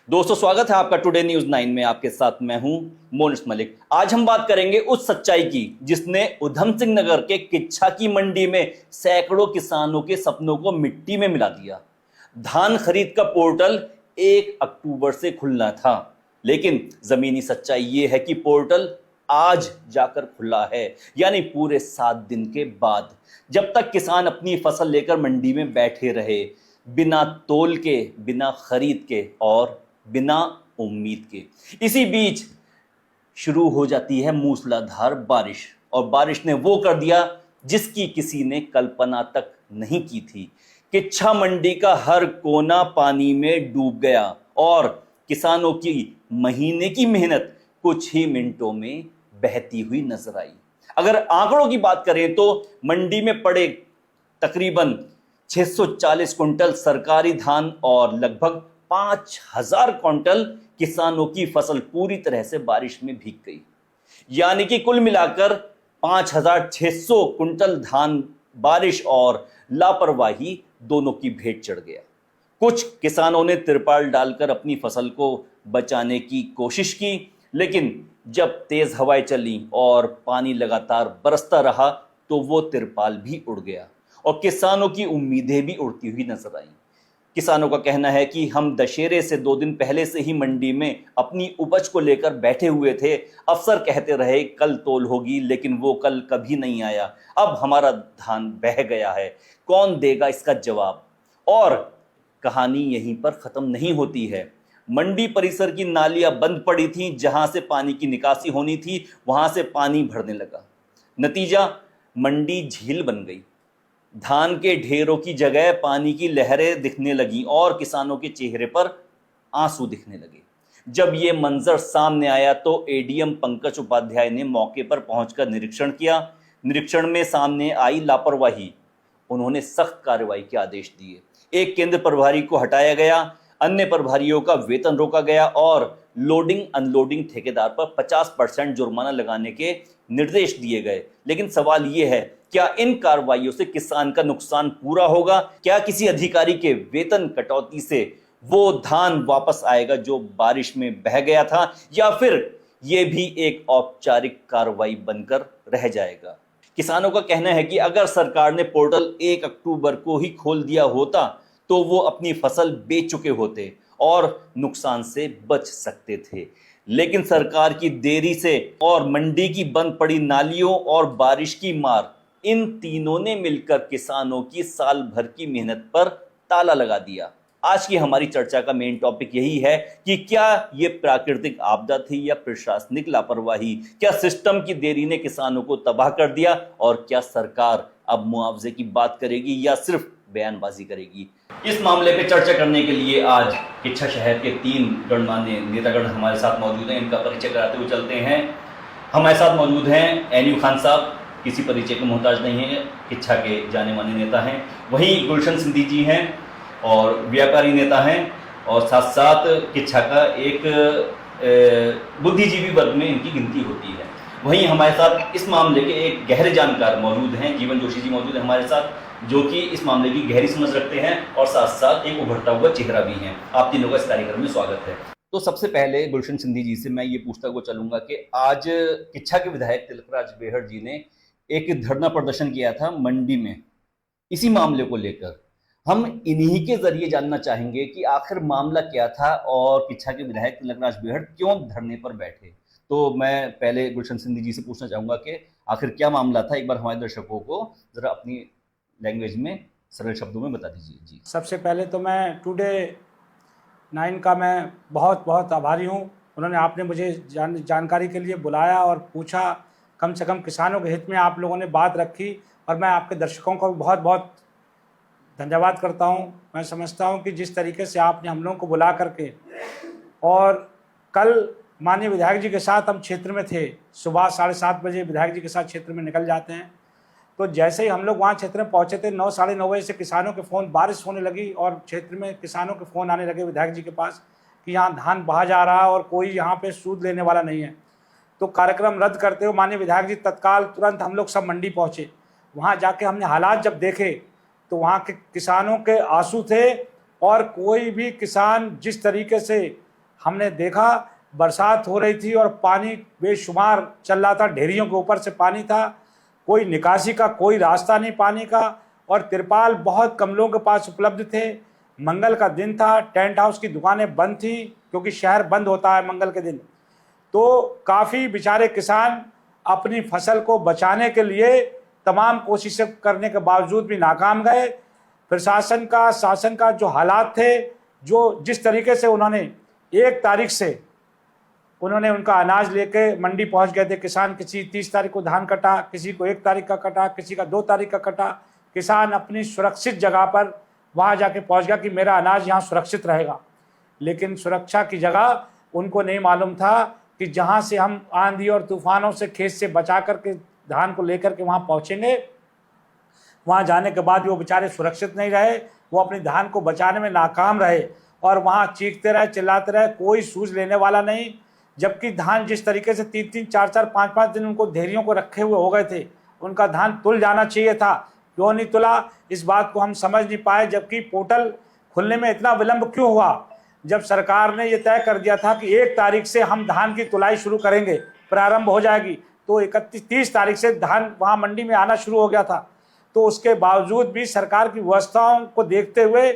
दोस्तों, स्वागत है आपका टुडे न्यूज 9 में। आपके साथ मैं हूं मोनिस मलिक। आज हम बात करेंगे उस सच्चाई की जिसने उधम सिंह नगर के किच्छा की मंडी में सैकड़ों किसानों के सपनों को मिट्टी में मिला दिया। धान खरीद का पोर्टल 1 अक्टूबर से खुलना था, लेकिन जमीनी सच्चाई ये है कि पोर्टल आज जाकर खुला है, यानी पूरे 7 दिन के बाद। जब तक किसान अपनी फसल लेकर मंडी में बैठे रहे, बिना तोल के, बिना खरीद के और बिना उम्मीद के। इसी बीच शुरू हो जाती है मूसलाधार बारिश, और बारिश ने वो कर दिया जिसकी किसी ने कल्पना तक नहीं की थी। किच्छा मंडी का हर कोना पानी में डूब गया और किसानों की महीने की मेहनत कुछ ही मिनटों में बहती हुई नजर आई। अगर आंकड़ों की बात करें तो मंडी में पड़े तकरीबन 640 कुंटल सरकारी धान और लगभग 5000 क्विंटल किसानों की फसल पूरी तरह से बारिश में भीग गई। यानी कि कुल मिलाकर 5600 कुंटल धान बारिश और लापरवाही दोनों की भेंट चढ़ गया। कुछ किसानों ने तिरपाल डालकर अपनी फसल को बचाने की कोशिश की, लेकिन जब तेज हवाएं चली और पानी लगातार बरसता रहा तो वो तिरपाल भी उड़ गया और किसानों की उम्मीदें भी उड़ती हुई नजर आईं। किसानों का कहना है कि हम दशहरे से 2 दिन पहले से ही मंडी में अपनी उपज को लेकर बैठे हुए थे। अफसर कहते रहे कल तोल होगी, लेकिन वो कल कभी नहीं आया। अब हमारा धान बह गया है, कौन देगा इसका जवाब? और कहानी यहीं पर खत्म नहीं होती है। मंडी परिसर की नालियां बंद पड़ी थीं, जहां से पानी की निकासी होनी थी वहां से पानी भरने लगा। नतीजा, मंडी झील बन गई। धान के ढेरों की जगह पानी की लहरें दिखने लगी और किसानों के चेहरे पर आंसू दिखने लगे। जब ये मंजर सामने आया तो एडीएम पंकज उपाध्याय ने मौके पर पहुंचकर निरीक्षण किया। निरीक्षण में सामने आई लापरवाही। उन्होंने सख्त कार्रवाई के आदेश दिए। एक केंद्र प्रभारी को हटाया गया, अन्य प्रभारियों का वेतन रोका गया और लोडिंग अनलोडिंग ठेकेदार पर 50% जुर्माना लगाने के निर्देश दिए गए। लेकिन सवाल यह है, क्या इन कार्रवाइयों से किसान का नुकसान पूरा होगा? क्या किसी अधिकारी के वेतन कटौती से वो धान वापस आएगा जो बारिश में बह गया था, या फिर ये भी एक औपचारिक कार्रवाई बनकर रह जाएगा? किसानों का कहना है कि अगर सरकार ने पोर्टल 1 अक्टूबर को ही खोल दिया होता तो वो अपनी फसल बेच चुके होते और नुकसान से बच सकते थे। लेकिन सरकार की देरी से और मंडी की बंद पड़ी नालियों और बारिश की मार, इन तीनों ने मिलकर किसानों की साल भर की मेहनत पर ताला लगा दिया। आज की हमारी चर्चा का मेन टॉपिक यही है कि क्या ये प्राकृतिक आपदा थी या प्रशासनिक लापरवाही? क्या सिस्टम की देरी ने किसानों को तबाह कर दिया? और क्या सरकार अब मुआवजे की बात करेगी या सिर्फ बयानबाजी करेगी? इस मामले पे चर्चा करने के लिए आज किच्छा शहर के 3 गणमान्य नेतागण हमारे साथ मौजूद हैं। इनका परिचय कराते हुए चलते हैं। हमारे साथ मौजूद हैं एनयू खान साहब, किसी परिचय के मोहताज नहीं है, किच्छा के जाने माने नेता हैं। वहीं गुलशन सिंधी जी हैं और व्यापारी नेता हैं, और साथ साथ किच्छा का एक बुद्धिजीवी वर्ग में इनकी गिनती होती है। वहीं हमारे साथ इस मामले के एक गहरे जानकार मौजूद हैं, जीवन जोशी जी मौजूद हैं हमारे साथ, जो कि इस मामले की गहरी समझ रखते हैं और साथ साथ एक उभरता हुआ चेहरा भी हैं। आप तीनों का इस कार्यक्रम में स्वागत है। तो सबसे पहले गुलशन सिंधी जी से मैं ये पूछता हुआ चलूंगा कि आज किच्छा के विधायक तिलकराज बेहड़ जी ने एक धरना प्रदर्शन किया था मंडी में इसी मामले को लेकर। हम इन्हीं के जरिए जानना चाहेंगे कि आखिर मामला क्या था और किच्छा के विधायक तिलकराज बेहड़ क्यों धरने पर बैठे। तो मैं पहले गुलशन सिंधी जी से पूछना चाहूंगा कि आखिर क्या मामला था, एक बार हमारे दर्शकों को जरा अपनी लैंग्वेज में सरल शब्दों में बता दीजिए जी। सबसे पहले तो मैं टुडे 9 का मैं बहुत बहुत आभारी हूँ। उन्होंने आपने मुझे जानकारी के लिए बुलाया और पूछा। कम से कम किसानों के हित में आप लोगों ने बात रखी और मैं आपके दर्शकों को बहुत बहुत धन्यवाद करता हूँ। मैं समझता हूँ कि जिस तरीके से आपने हम लोगों को बुला करके, और कल माननीय विधायक जी के साथ हम क्षेत्र में थे, सुबह 7:30 बजे विधायक जी के साथ क्षेत्र में निकल जाते हैं। तो जैसे ही हम लोग वहाँ क्षेत्र में पहुँचे थे, 9 साढ़े 9 बजे से किसानों के फ़ोन, बारिश होने लगी और क्षेत्र में किसानों के फ़ोन आने लगे विधायक जी के पास कि यहाँ धान बहा जा रहा है और कोई यहाँ पे सूद लेने वाला नहीं है। तो कार्यक्रम रद्द करते हुए माननीय विधायक जी तत्काल तुरंत हम लोग सब मंडी पहुँचे। वहाँ जाके हमने हालात जब देखे तो वहाँ के किसानों के आंसू थे और कोई भी किसान जिस तरीके से हमने देखा बरसात हो रही थी और पानी बेशुमार चल रहा था, ढेरियों के ऊपर से पानी था, कोई निकासी का कोई रास्ता नहीं पानी का, और तिरपाल बहुत कम लोगों के पास उपलब्ध थे। मंगल का दिन था, टेंट हाउस की दुकानें बंद थी क्योंकि शहर बंद होता है मंगल के दिन। तो काफ़ी बेचारे किसान अपनी फसल को बचाने के लिए तमाम कोशिशें करने के बावजूद भी नाकाम गए। प्रशासन का, शासन का जो हालात थे, जो जिस तरीके से उन्होंने 1 तारीख से उन्होंने उनका अनाज लेके मंडी पहुंच गए थे। किसान किसी 30 तारीख को धान कटा, किसी को 1 तारीख का कटा, किसी का 2 तारीख का कटा। किसान अपनी सुरक्षित जगह पर वहाँ जाके पहुंच गया कि मेरा अनाज यहाँ सुरक्षित रहेगा। लेकिन सुरक्षा की जगह उनको नहीं मालूम था कि जहाँ से हम आंधी और तूफानों से खेत से बचा करके धान को लेकर के वहाँ पहुँचेंगे, वहाँ जाने के बाद भी वो बेचारे सुरक्षित नहीं रहे, वो अपनी धान को बचाने में नाकाम रहे और वहाँ चीखते रहे, चिल्लाते रहे, कोई सूझ लेने वाला नहीं। जबकि धान जिस तरीके से 3-3, 4-4, 5-5 दिन उनको ढेरियों को रखे हुए हो गए थे, उनका धान तुल जाना चाहिए था। क्यों नहीं तुला, इस बात को हम समझ नहीं पाए। जबकि पोर्टल खुलने में इतना विलंब क्यों हुआ, जब सरकार ने ये तय कर दिया था कि 1 तारीख से हम धान की तुलाई शुरू करेंगे, प्रारंभ हो जाएगी, तो 31-30 तारीख से धान वहाँ मंडी में आना शुरू हो गया था। तो उसके बावजूद भी सरकार की व्यवस्थाओं को देखते हुए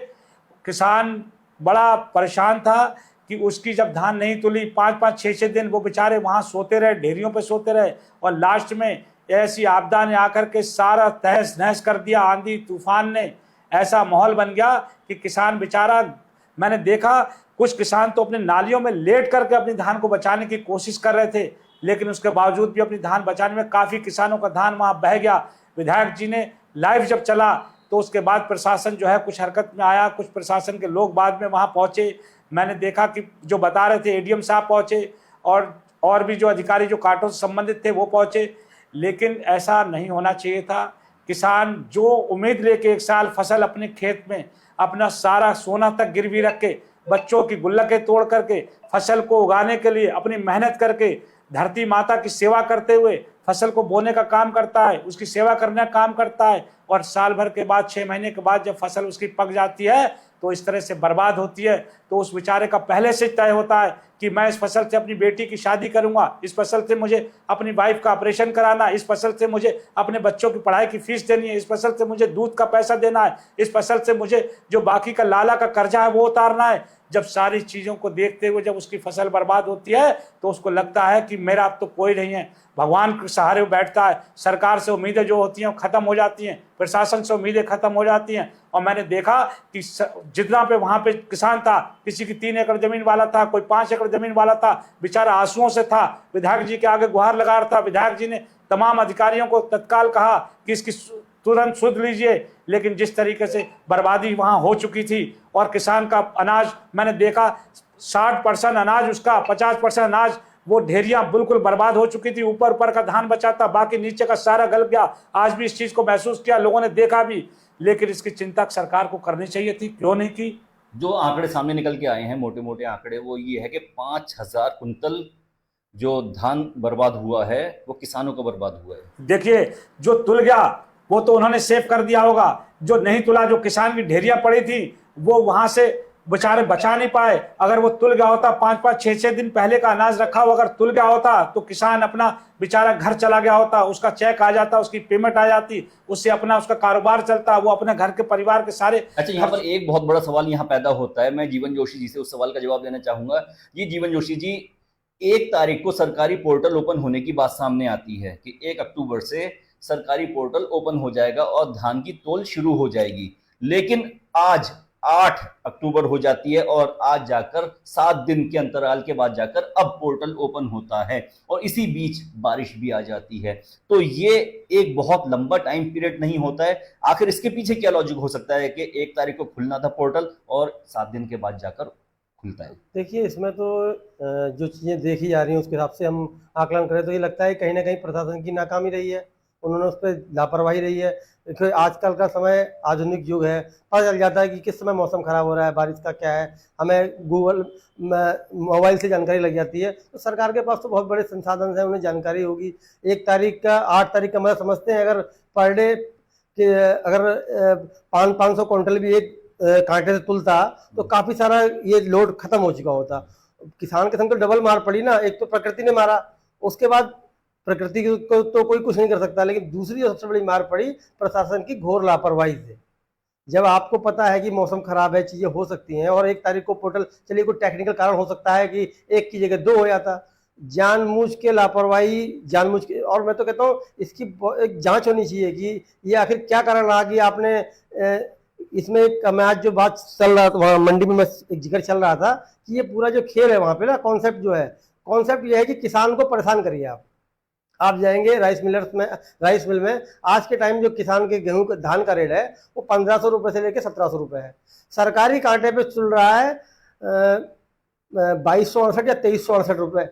किसान बड़ा परेशान था कि उसकी जब धान नहीं तुली, 5-5, 6-6 दिन वो बेचारे वहाँ सोते रहे, ढेरियों पे सोते रहे, और लास्ट में ऐसी आपदा ने आकर के सारा तहस नहस कर दिया। आंधी तूफान ने ऐसा माहौल बन गया कि किसान बेचारा, मैंने देखा कुछ किसान तो अपने नालियों में लेट करके अपनी धान को बचाने की कोशिश कर रहे थे, लेकिन उसके बावजूद भी अपनी धान बचाने में काफ़ी किसानों का धान वहाँ बह गया। विधायक जी ने लाइव जब चला तो उसके बाद प्रशासन जो है कुछ हरकत में आया, कुछ प्रशासन के लोग बाद में वहाँ पहुँचे। मैंने देखा कि जो बता रहे थे एडीएम साहब पहुँचे और भी जो अधिकारी जो कांटों से संबंधित थे वो पहुँचे, लेकिन ऐसा नहीं होना चाहिए था। किसान जो उम्मीद लेके 1 साल फसल अपने खेत में अपना सारा सोना तक गिरवी रख के, बच्चों की गुल्लकें तोड़ करके फसल को उगाने के लिए अपनी मेहनत करके, धरती माता की सेवा करते हुए फसल को बोने का काम करता है, उसकी सेवा करने का काम करता है, और साल भर के बाद 6 महीने के बाद जब फसल उसकी पक जाती है तो इस तरह से बर्बाद होती है, तो उस बेचारे का पहले से तय होता है कि मैं इस फसल से अपनी बेटी की शादी करूंगा, इस फसल से मुझे अपनी वाइफ का ऑपरेशन कराना, इस फसल से मुझे अपने बच्चों की पढ़ाई की फीस देनी है, इस फसल से मुझे दूध का पैसा देना है, इस फसल से मुझे जो बाकी का लाला का कर्जा है वो उतारना है। जब सारी चीज़ों को देखते हुए जब उसकी फसल बर्बाद होती है तो उसको लगता है कि मेरा अब तो कोई नहीं है, भगवान के सहारे बैठता है। सरकार से उम्मीदें जो होती हैं वो ख़त्म हो जाती हैं, प्रशासन से उम्मीदें ख़त्म हो जाती हैं। और मैंने देखा कि जितना पे वहाँ पे किसान था, किसी की 3 एकड़ ज़मीन वाला था, कोई 5 एकड़ ज़मीन वाला था, बेचारा आंसुओं से था, विधायक जी के आगे गुहार लगा रहा था। विधायक जी ने तमाम अधिकारियों को तत्काल कहा कि इसकी तुरंत सुध लीजिए, लेकिन जिस तरीके से बर्बादी वहाँ हो चुकी थी और किसान का अनाज मैंने देखा 60% अनाज उसका, 50% अनाज वो ढेरियां बिल्कुल बर्बाद हो चुकी थी। ऊपर का धान बचा था, बाकी नीचे का सारा गल गया। आज भी इस चीज़ को महसूस किया, लोगों ने देखा भी, लेकिन इसकी चिंता सरकार को करनी चाहिए थी, क्यों नहीं की। जो आंकड़े सामने निकल के आए हैं, मोटे मोटे आंकड़े, वो ये है कि 5000 कुंतल जो धान बर्बाद हुआ है वो किसानों का बर्बाद हुआ है। देखिए, जो तुल गया वो तो उन्होंने सेव कर दिया होगा, जो नहीं तुला, जो किसान की ढेरियां पड़ी थी वो वहां से बेचारे बचा नहीं पाए। अगर वो तुल गया होता, 5-5, 6-6 दिन पहले का अनाज रखा हुआ अगर तुल गया होता तो किसान अपना बेचारा घर चला गया होता, उसका चेक आ जाता, उसकी पेमेंट आ जाती, उससे अपना उसका कारोबार चलता, वो अपने घर के परिवार के सारे। अच्छा, यहाँ पर एक बहुत बड़ा सवाल यहाँ पैदा होता है, मैं जीवन जोशी जी से उस सवाल का जवाब देना चाहूंगा। ये जीवन जोशी जी, 1 तारीख को सरकारी पोर्टल ओपन होने की बात सामने आती है कि 1 अक्टूबर से सरकारी पोर्टल ओपन हो जाएगा और धान की तौल शुरू हो जाएगी, लेकिन आज 8 अक्टूबर हो जाती है और आज जाकर 7 दिन के अंतराल के बाद जाकर अब पोर्टल ओपन होता है और इसी बीच बारिश भी आ जाती है। तो ये एक बहुत लंबा टाइम पीरियड नहीं होता है? आखिर इसके पीछे क्या लॉजिक हो सकता है कि 1 तारीख को खुलना था पोर्टल और 7 दिन के बाद जाकर खुलता है? देखिए, इसमें तो जो चीज़ें देखी जा रही हैं उसके हिसाब से हम आकलन करें तो ये लगता है कहीं ना कहीं प्रशासन की नाकामी रही है, उन्होंने उस पर लापरवाही रही है। देखिए, आजकल का समय आधुनिक युग है, पता चल जाता है कि किस समय मौसम खराब हो रहा है, बारिश का क्या है, हमें गूगल मोबाइल से जानकारी लग जाती है। तो सरकार के पास तो बहुत बड़े संसाधन हैं, उन्हें जानकारी होगी। 1 तारीख का 8 तारीख का मतलब समझते हैं, अगर पर डे के अगर 500 क्विंटल भी एक कांटे से तुलता तो काफ़ी सारा ये लोड खत्म हो चुका होता। किसान के संग तो डबल मार पड़ी ना, एक तो प्रकृति ने मारा, उसके बाद प्रकृति को तो कोई कुछ नहीं कर सकता, लेकिन दूसरी जो सबसे बड़ी मार पड़ी प्रशासन की घोर लापरवाही से। जब आपको पता है कि मौसम खराब है, चीजें हो सकती हैं, और 1 तारीख को पोर्टल, चलिए कोई टेक्निकल कारण हो सकता है कि 1 की जगह 2 हो जाता, जानबूझ के लापरवाही, जानबूझ के। और मैं तो कहता हूँ इसकी एक जांच होनी चाहिए कि ये आखिर क्या कारण रहा कि आपने इसमें मैं आज जो बात चल रहा था वहाँ मंडी में, मैं एक जिक्र चल रहा था कि ये पूरा जो खेल है वहाँ पे ना, कॉन्सेप्ट जो है, कॉन्सेप्ट ये है कि किसान को परेशान करिए आप जाएंगे राइस मिल में आज के टाइम जो किसान के गेहूं धान का रेट है वो 1500 रुपये से लेकर 1700 रुपये है। सरकारी कांटे पे चल रहा है 2268 या 2368 रुपये।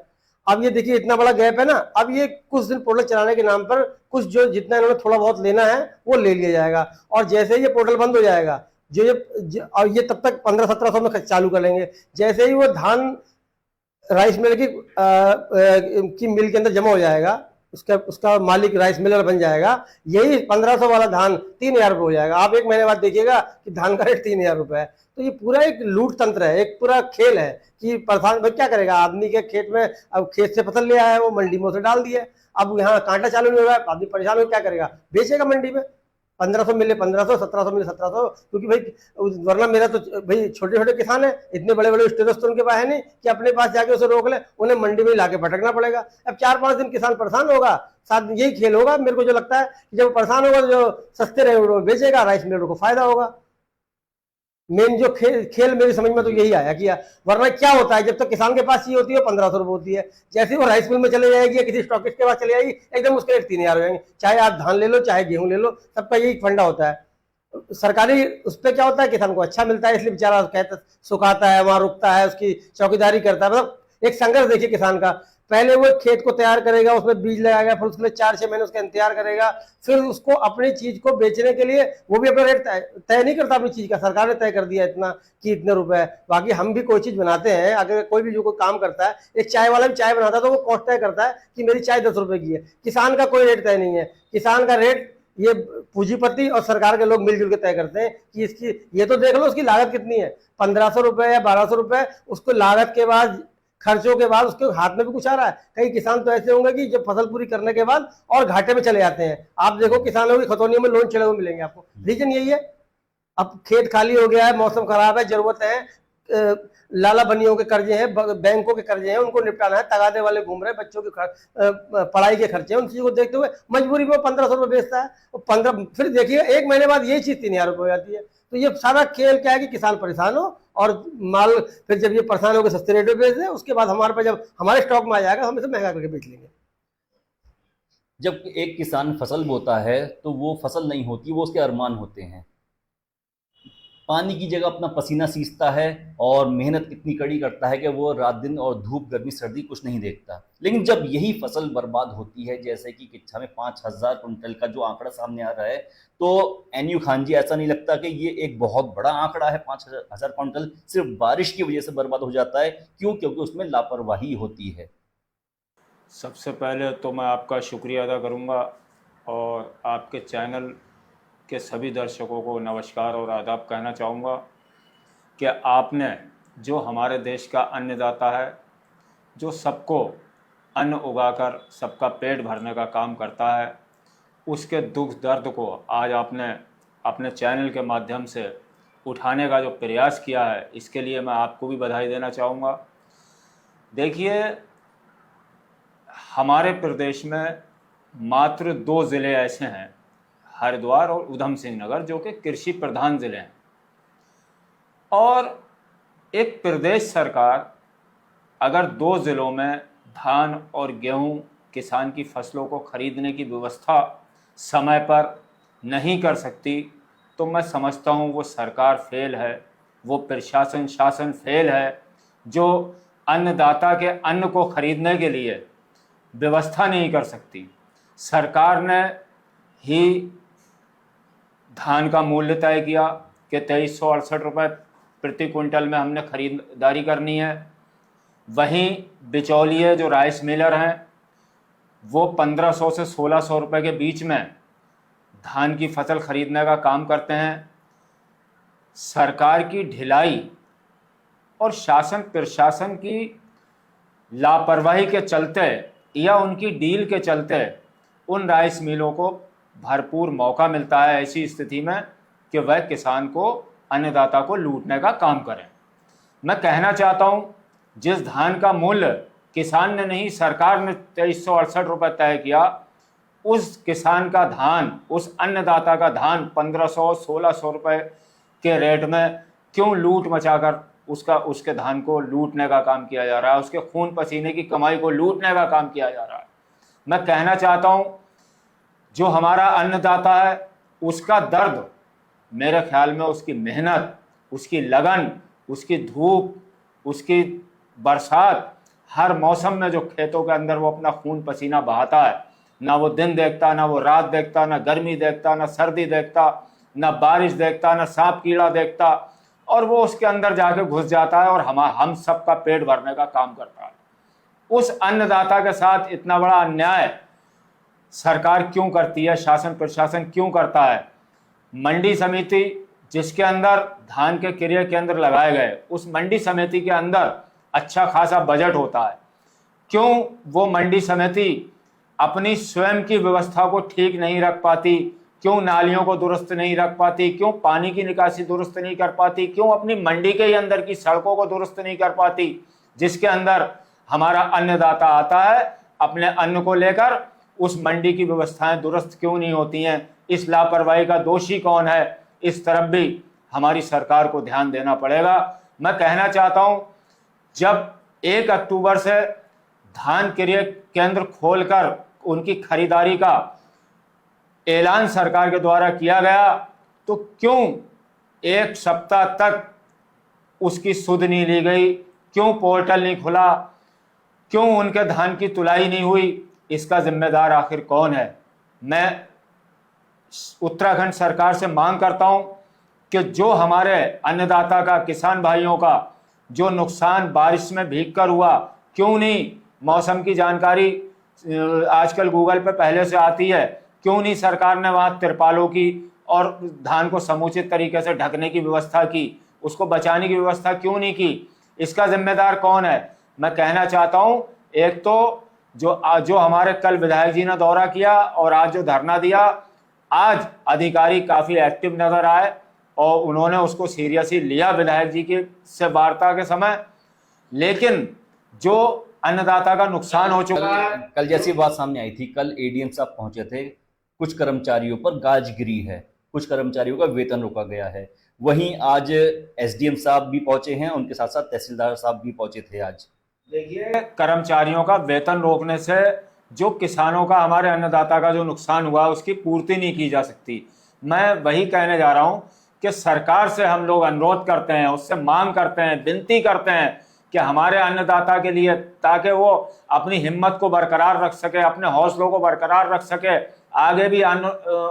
अब ये देखिए इतना बड़ा गैप है ना। अब ये कुछ दिन पोर्टल चलाने के नाम पर कुछ जो जितना इन्होंने थोड़ा बहुत लेना है वो ले लिया जाएगा, और जैसे ही ये पोर्टल बंद हो जाएगा और ये तब तक 1500-1700 में चालू कर लेंगे। जैसे ही वो धान राइस मिल की मिल के अंदर जमा हो जाएगा, उसका मालिक राइस मिलर बन जाएगा, यही 1500 वाला धान 3000 रुपये हो जाएगा। आप 1 महीने बाद देखिएगा कि धान का रेट 3000 रुपये है। तो ये पूरा एक लूट तंत्र है, एक पूरा खेल है कि परेशान भाई क्या करेगा आदमी के खेत में। अब खेत से फसल ले आया है, वो मंडी में उसे डाल दिया, अब यहाँ कांटा चालू नहीं हो रहा है, आदमी परेशान हो, क्या करेगा, बेचेगा मंडी में। 1500 मिले 1500, 1700 मिले 1700, क्योंकि भाई वरना मेरा तो भाई छोटे छोटे किसान है, इतने बड़े बड़े स्टेटस तो उनके पास है नहीं कि अपने पास जाके उसे रोक ले, उन्हें मंडी में लाके भटकना पड़ेगा। अब 4-5 दिन किसान परेशान होगा, साथ यही खेल होगा। मेरे को जो लगता है कि जब परेशान होगा तो जो सस्ते रहे बेचेगा, राइस मिलर को फायदा होगा। मेन जो खेल मेरी समझ में तो यही आया कि वरना क्या होता है, जब तक किसान के पास चीज होती है 1500 रुपये होती है, जैसे ही वो राइस मिल में चले जाएगी या किसी स्टॉकिस्ट के पास चले जाएगी एकदम उसके रेट 3000 हो जाएंगे। चाहे आप धान ले लो चाहे गेहूं ले लो, सबका यही फंडा होता है। सरकारी उस पर क्या होता है, किसान को अच्छा मिलता है इसलिए बेचारा कहता सुखाता है, वहां रुकता है, उसकी चौकीदारी करता है। मतलब एक संघर्ष देखिए किसान का, पहले वो खेत को तैयार करेगा, उसमें बीज लगाएगा, फिर उसके लिए 4-6 महीने उसका इंतजार करेगा, फिर उसको अपनी चीज को बेचने के लिए वो भी अपना रेट तय नहीं करता अपनी चीज का, सरकार ने तय कर दिया इतना कि इतने रुपए। बाकी हम भी कोई चीज बनाते हैं, अगर कोई भी जो कोई काम करता है, एक चाय वाला भी चाय बनाता है तो वो कॉस्ट तय करता है कि मेरी चाय 10 रुपए की है। किसान का कोई रेट तय नहीं है, किसान का रेट ये पूंजीपति और सरकार के लोग मिलजुल के तय करते हैं कि इसकी ये तो देख लो उसकी लागत कितनी है, 1500 रुपए या 1200 रुपए उसको लागत के बाद, खर्चों के बाद उसके हाथ में भी कुछ आ रहा है। कई किसान तो ऐसे होंगे कि जब फसल पूरी करने के बाद और घाटे में चले जाते हैं। आप देखो किसानों की खतौनियों में लोन चढ़े हुए मिलेंगे आपको, रीजन यही है, अब खेत खाली हो गया है, मौसम खराब है, जरूरत है, लाला बनियों के कर्जे हैं, बैंकों के कर्जे हैं, उनको निपटाना है, तगादे वाले घूम रहे हैं, बच्चों की पढ़ाई के खर्चे हैं, उन चीजों को देखते हुए मजबूरी में 1500 रुपये बेचता है, 15 फिर देखिए 1 महीने बाद यही चीज 3000 रुपये हो जाती है। तो ये सारा खेल क्या है कि किसान परेशान हो और माल फिर जब ये परेशान होकर सस्ते रेट में बेच दे, उसके बाद हमारे पास जब हमारे स्टॉक में आ जाएगा हम इसे महंगा करके बेच लेंगे। जब एक किसान फसल बोता है तो वो फसल नहीं होती, वो उसके अरमान होते हैं। पानी की जगह अपना पसीना सींचता है और मेहनत इतनी कड़ी करता है कि वो रात दिन और धूप गर्मी सर्दी कुछ नहीं देखता। लेकिन जब यही फसल बर्बाद होती है, जैसे कि किच्छा में 5000 कुंटल का जो आंकड़ा सामने आ रहा है, तो एनयू खान जी ऐसा नहीं लगता कि ये एक बहुत बड़ा आंकड़ा है? 5000 कुंटल सिर्फ बारिश की वजह से बर्बाद हो जाता है, क्यों? क्योंकि उसमें लापरवाही होती है। सबसे पहले तो मैं आपका शुक्रिया अदा करूंगा और आपके चैनल के सभी दर्शकों को नमस्कार और आदाब कहना चाहूँगा कि आपने जो हमारे देश का अन्नदाता है, जो सबको अन्न उगाकर सबका पेट भरने का काम करता है, उसके दुख दर्द को आज आपने अपने चैनल के माध्यम से उठाने का जो प्रयास किया है, इसके लिए मैं आपको भी बधाई देना चाहूँगा। देखिए, हमारे प्रदेश में मात्र 2 ज़िले ऐसे हैं, हरिद्वार और उधम सिंह नगर, जो कि कृषि प्रधान ज़िले हैं, और एक प्रदेश सरकार अगर 2 ज़िलों में धान और गेहूं किसान की फसलों को खरीदने की व्यवस्था समय पर नहीं कर सकती, तो मैं समझता हूं वो सरकार फेल है, वो प्रशासन शासन फेल है, जो अन्नदाता के अन्न को खरीदने के लिए व्यवस्था नहीं कर सकती। सरकार ने ही धान का मूल्य तय किया कि 2368 रुपये प्रति क्विंटल में हमने खरीदारी करनी है। वहीं बिचौलिए जो राइस मिलर हैं वो 1500 से 1600 रुपये के बीच में धान की फसल खरीदने का काम करते हैं। सरकार की ढिलाई और शासन प्रशासन की लापरवाही के चलते या उनकी डील के चलते उन राइस मिलों को भरपूर मौका मिलता है ऐसी स्थिति में कि वह किसान को, अन्नदाता को लूटने का काम करें। मैं कहना चाहता हूं, जिस धान का मूल्य किसान ने नहीं सरकार ने 2368 रुपये तय किया, उस किसान का धान, उस अन्नदाता का धान 1500-1600 रुपये के रेट में क्यों लूट मचाकर उसके धान को लूटने का काम किया जा रहा है, उसके खून पसीने की कमाई को लूटने का काम किया जा रहा है। मैं कहना चाहता हूं, जो हमारा अन्नदाता है उसका दर्द, मेरे ख्याल में उसकी मेहनत, उसकी लगन, उसकी धूप, उसकी बरसात, हर मौसम में जो खेतों के अंदर वो अपना खून पसीना बहाता है, ना वो दिन देखता, ना वो रात देखता, ना गर्मी देखता, ना सर्दी देखता, ना बारिश देखता, ना सांप कीड़ा देखता, और वो उसके अंदर जाके घुस जाता है और हम सबका पेट भरने का काम करता है। उस अन्नदाता के साथ इतना बड़ा अन्याय सरकार क्यों करती है, शासन प्रशासन क्यों करता है? मंडी समिति जिसके अंदर धान के क्रय केंद्र लगाए गए, उस मंडी समिति के अंदर अच्छा खासा बजट होता है, क्यों वो मंडी समिति अपनी स्वयं की व्यवस्था को ठीक नहीं रख पाती? क्यों नालियों को दुरुस्त नहीं रख पाती? क्यों पानी की निकासी दुरुस्त नहीं कर पाती? क्यों अपनी मंडी के ही अंदर की सड़कों को दुरुस्त नहीं कर पाती, जिसके अंदर हमारा अन्नदाता आता है अपने अन्न को लेकर? उस मंडी की व्यवस्थाएं दुरुस्त क्यों नहीं होती हैं? इस लापरवाही का दोषी कौन है? इस तरफ भी हमारी सरकार को ध्यान देना पड़ेगा। मैं कहना चाहता हूं, जब 1 अक्टूबर से धान क्रय केंद्र खोलकर उनकी खरीदारी का ऐलान सरकार के द्वारा किया गया, तो क्यों 1 सप्ताह तक उसकी सुध नहीं ली गई? क्यों पोर्टल नहीं खुला? क्यों उनके धान की तुलाई नहीं हुई? इसका जिम्मेदार आखिर कौन है? मैं उत्तराखंड सरकार से मांग करता हूं कि जो हमारे अन्नदाता का, किसान भाइयों का जो नुकसान बारिश में भीगकर हुआ, क्यों नहीं मौसम की जानकारी आजकल गूगल पे पहले से आती है, क्यों नहीं सरकार ने वहाँ तिरपालों की और धान को समुचित तरीके से ढकने की व्यवस्था की, उसको बचाने की व्यवस्था क्यों नहीं की? इसका जिम्मेदार कौन है? मैं कहना चाहता हूं, एक तो जो हमारे कल विधायक जी ने दौरा किया और आज जो धरना दिया, आज अधिकारी काफ़ी एक्टिव नजर आए और उन्होंने उसको सीरियसली लिया विधायक जी की से वार्ता के समय, लेकिन जो अन्नदाता का नुकसान हो चुका है। कल जैसी बात सामने आई थी, कल एडीएम साहब पहुंचे थे, कुछ कर्मचारियों पर गाज गिरी है, कुछ कर्मचारियों का वेतन रोका गया है। वहीं आज एसडीएम साहब भी पहुंचे हैं, उनके साथ साथ तहसीलदार साहब भी पहुंचे थे आज। देखिए, कर्मचारियों का वेतन रोकने से जो किसानों का, हमारे अन्नदाता का जो नुकसान हुआ उसकी पूर्ति नहीं की जा सकती। मैं वही कहने जा रहा हूं कि सरकार से हम लोग अनुरोध करते हैं, उससे मांग करते हैं, विनती करते हैं कि हमारे अन्नदाता के लिए, ताकि वो अपनी हिम्मत को बरकरार रख सके, अपने हौसलों को बरकरार रख सके, आगे भी अन्न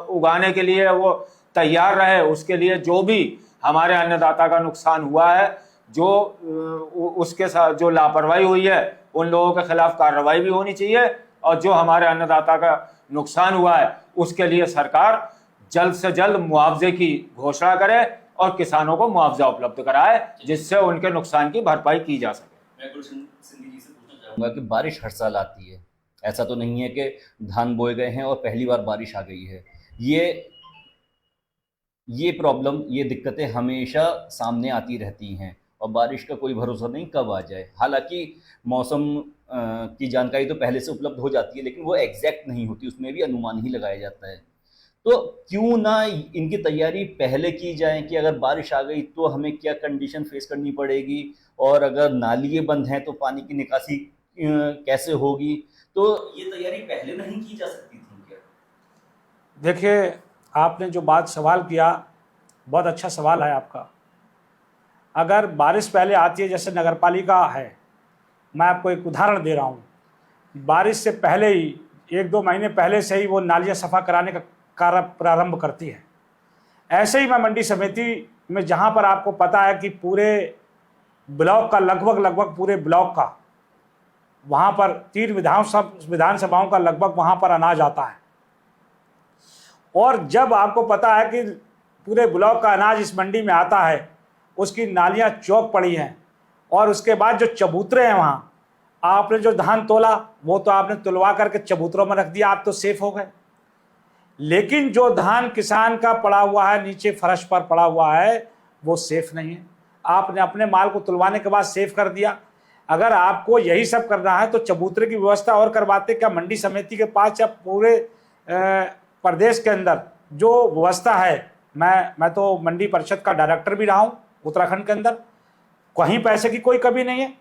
उगाने के लिए वो तैयार रहे, उसके लिए जो भी हमारे अन्नदाता का नुकसान हुआ है, जो उसके साथ जो लापरवाही हुई है, उन लोगों के खिलाफ कार्रवाई भी होनी चाहिए, और जो हमारे अन्नदाता का नुकसान हुआ है उसके लिए सरकार जल्द से जल्द मुआवजे की घोषणा करे और किसानों को मुआवजा उपलब्ध कराए, जिससे उनके नुकसान की भरपाई की जा सके। मैं सिंधी जी से पूछना चाहूंगा कि बारिश हर साल आती है, ऐसा तो नहीं है कि धान बोए गए हैं और पहली बार बारिश आ गई है। ये प्रॉब्लम, ये दिक्कतें हमेशा सामने आती रहती हैं और बारिश का कोई भरोसा नहीं कब आ जाए। हालांकि मौसम की जानकारी तो पहले से उपलब्ध हो जाती है, लेकिन वो एग्जैक्ट नहीं होती, उसमें भी अनुमान ही लगाया जाता है। तो क्यों ना इनकी तैयारी पहले की जाए कि अगर बारिश आ गई तो हमें क्या कंडीशन फेस करनी पड़ेगी, और अगर नालिए बंद हैं तो पानी की निकासी कैसे होगी, तो ये तैयारी पहले नहीं की जा सकती थी क्या? देखिए, आपने जो बात सवाल किया, बहुत अच्छा सवाल है आपका। अगर बारिश पहले आती है, जैसे नगरपालिका है, मैं आपको एक उदाहरण दे रहा हूँ, बारिश से पहले ही 1-2 महीने पहले से ही वो नालियाँ सफ़ा कराने का कार्य प्रारंभ करती है। ऐसे ही मैं मंडी समिति में, जहाँ पर आपको पता है कि पूरे ब्लॉक का लगभग पूरे ब्लॉक का, वहाँ पर 3 विधानसभाओं का लगभग वहाँ पर अनाज आता है, और जब आपको पता है कि पूरे ब्लॉक का अनाज इस मंडी में आता है, उसकी नालियाँ चौक पड़ी हैं और उसके बाद जो चबूतरे हैं वहाँ, आपने जो धान तोला वो तो आपने तुलवा करके चबूतरों में रख दिया, आप तो सेफ हो गए। लेकिन जो धान किसान का पड़ा हुआ है, नीचे फर्श पर पड़ा हुआ है, वो सेफ नहीं है। आपने अपने माल को तुलवाने के बाद सेफ कर दिया। अगर आपको यही सब करना है तो चबूतरे की व्यवस्था और करवाते। क्या मंडी समिति के पास या पूरे प्रदेश के अंदर जो व्यवस्था है, मैं तो मंडी परिषद का डायरेक्टर भी रहा हूँ उत्तराखंड के अंदर, कहीं पैसे की कोई कमी नहीं है।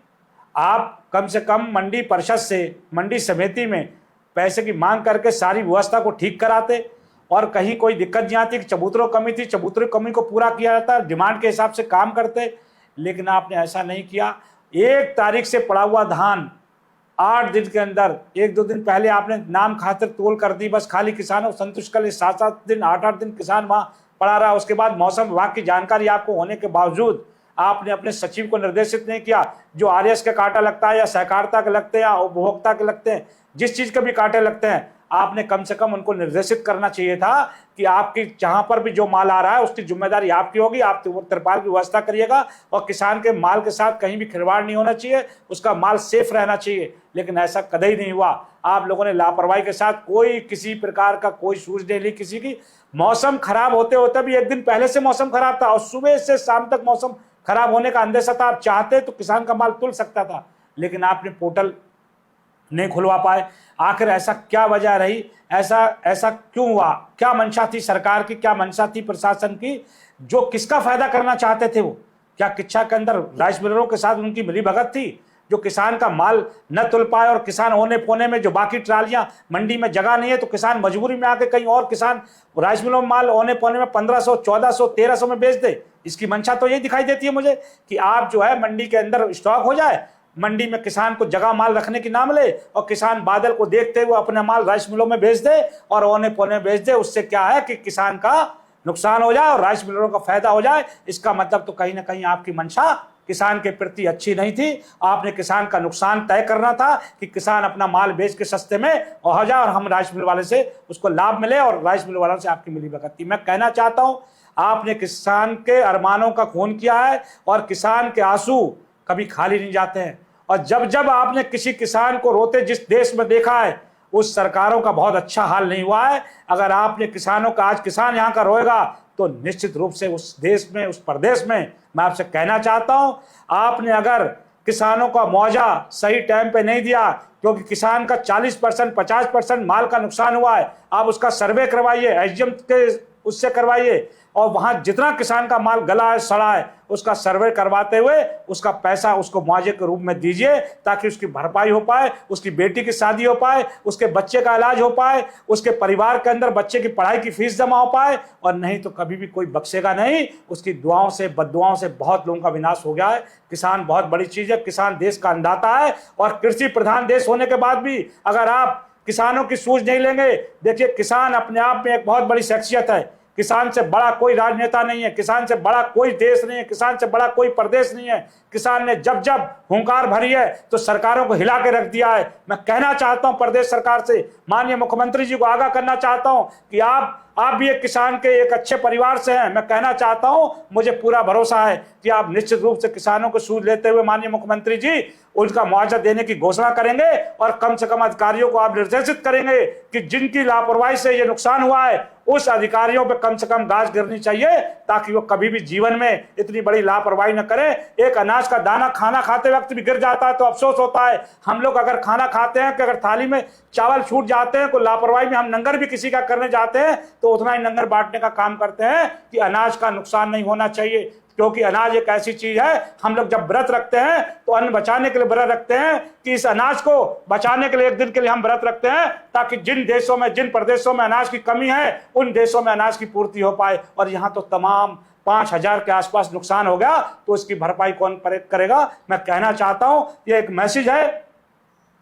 आप कम से कम मंडी परिषद से मंडी समिति में पैसे की मांग करके सारी व्यवस्था को ठीक कराते और कहीं कोई दिक्कत नहीं आती कि चबूतरों कमी थी, चबूतरों कमी को पूरा किया जाता, डिमांड के हिसाब से काम करते। लेकिन आपने ऐसा नहीं किया। 1 तारीख से पड़ा हुआ धान 8 दिन के अंदर, 1-2 दिन पहले आपने नाम खातिर तोल कर दी, बस खाली किसानों को संतुष्ट कर लिए। 7-7 दिन 8-8 दिन किसान वहाँ पड़ा रहा। उसके बाद मौसम विभाग की जानकारी आपको होने के बावजूद आपने अपने सचिव को निर्देशित नहीं किया। जो आरएस का कांटा लगता है या सहकारिता के लगते हैं या उपभोक्ता के लगते हैं, जिस चीज़ के भी कांटे लगते हैं, आपने कम से कम उनको निर्देशित करना चाहिए था कि आपकी जहां पर भी जो माल आ रहा है उसकी जिम्मेदारी आपकी होगी, आप तिरपाल की व्यवस्था करिएगा और किसान के माल के साथ कहीं भी खिलवाड़ नहीं होना चाहिए, उसका माल सेफ रहना चाहिए। लेकिन ऐसा कतई नहीं हुआ। आप लोगों ने लापरवाही के साथ कोई किसी प्रकार का कोई सूझ नहीं ली किसी की। मौसम खराब होते होते भी 1 दिन पहले से मौसम खराब था और सुबह से शाम तक मौसम खराब होने का अंदेशा था। आप चाहते तो किसान का माल तुल सकता था, लेकिन आपने पोर्टल नहीं खुलवा पाए। आखिर ऐसा क्या वजह रही? ऐसा क्यों हुआ? क्या मंशा थी सरकार की, क्या मंशा थी प्रशासन की? जो किसका फायदा करना चाहते थे वो? क्या किच्छा के अंदर राइस मिलरों के साथ उनकी मिलीभगत थी जो किसान का माल न तुल पाए और किसान होने पोने में जो बाकी ट्रालियां मंडी में जगह नहीं है तो किसान मजबूरी में आके कहीं और किसान राइस मिलों में माल होने पोने में 1500, 1400, 1300 में बेच दे? इसकी मंशा तो यही दिखाई देती है मुझे कि आप जो है मंडी के अंदर स्टॉक हो जाए, मंडी में किसान को जगह माल रखने की नाम ले और किसान बादल को देखते हुए अपना माल राइस मिलों में बेच दे और औने पौने बेच दे। उससे क्या है कि किसान का नुकसान हो जाए और राइस मिलों का फायदा हो जाए। इसका मतलब तो कहीं ना कहीं आपकी मंशा किसान के प्रति अच्छी नहीं थी। आपने किसान का नुकसान तय करना था कि किसान अपना माल बेच के सस्ते में हो जाए और हम राइस मिल वाले से उसको लाभ मिले और राइस मिल वालों से आपकी मिलीभगत थी। मैं कहना चाहता हूं, आपने किसान के अरमानों का खून किया है और किसान के आंसू कभी खाली नहीं जाते हैं। और जब जब आपने किसी किसान को रोते जिस देश में देखा है, उस सरकारों का बहुत अच्छा हाल नहीं हुआ है। अगर आपने किसानों का, आज किसान यहाँ का रोएगा तो निश्चित रूप से उस देश में, उस प्रदेश में, मैं आपसे कहना चाहता हूं, आपने अगर किसानों का मुआवजा सही टाइम पे नहीं दिया, क्योंकि किसान का 40%, 50% माल का नुकसान हुआ है, आप उसका सर्वे करवाइए, एसडीएम के उससे करवाइए और वहां जितना किसान का माल गला है, सड़ा है, उसका सर्वे करवाते हुए उसका पैसा उसको मुआवजे के रूप में दीजिए ताकि उसकी भरपाई हो पाए, उसकी बेटी की शादी हो पाए, उसके बच्चे का इलाज हो पाए, उसके परिवार के अंदर बच्चे की पढ़ाई की फीस जमा हो पाए। और नहीं तो कभी भी कोई बख्शेगा नहीं। उसकी दुआओं से, बद्दुआओं से बहुत लोगों का विनाश हो गया है। किसान बहुत बड़ी चीज है, किसान देश का अन्नदाता है और कृषि प्रधान देश होने के बाद भी अगर आप किसानों की सूझ नहीं लेंगे, देखिए किसान अपने आप में एक बहुत बड़ी शख्सियत है। किसान से बड़ा कोई राजनेता नहीं है, किसान से बड़ा कोई देश नहीं है, किसान से बड़ा कोई प्रदेश नहीं है। किसान ने जब जब हुंकार भरी है तो सरकारों को हिला के रख दिया है। मैं कहना चाहता हूं प्रदेश सरकार से, माननीय मुख्यमंत्री जी को आगाह करना चाहता हूं कि आप भी एक किसान के एक अच्छे परिवार से हैं। मैं कहना चाहता हूं, मुझे पूरा भरोसा है कि आप निश्चित रूप से किसानों को सूझ लेते हुए माननीय मुख्यमंत्री जी उनका मुआवजा देने की घोषणा करेंगे और कम से कम अधिकारियों को आप निर्देशित करेंगे कि जिनकी लापरवाही से ये नुकसान हुआ है उस अधिकारियों पे कम से कम गाज गिरनी चाहिए ताकि वो कभी भी जीवन में इतनी बड़ी लापरवाही न करें। एक अनाज का दाना खाना खाते वक्त भी गिर जाता है तो अफसोस होता है। हम लोग अगर खाना खाते हैं कि अगर थाली में चावल छूट जाते हैं तो लापरवाही में हम नंगर भी किसी का करने जाते हैं तो उतना ही नंगर बांटने का काम करते हैं कि अनाज का नुकसान नहीं होना चाहिए। क्योंकि अनाज एक ऐसी चीज है, हम लोग जब व्रत रखते हैं तो अन्न बचाने के लिए व्रत रखते हैं कि इस अनाज को बचाने के लिए एक दिन के लिए हम व्रत रखते हैं ताकि जिन देशों में, जिन प्रदेशों में अनाज की कमी है उन देशों में अनाज की पूर्ति हो पाए। और यहाँ तो तमाम 5000 के आसपास नुकसान हो गया तो इसकी भरपाई कौन करेगा? मैं कहना चाहता हूं, ये एक मैसेज है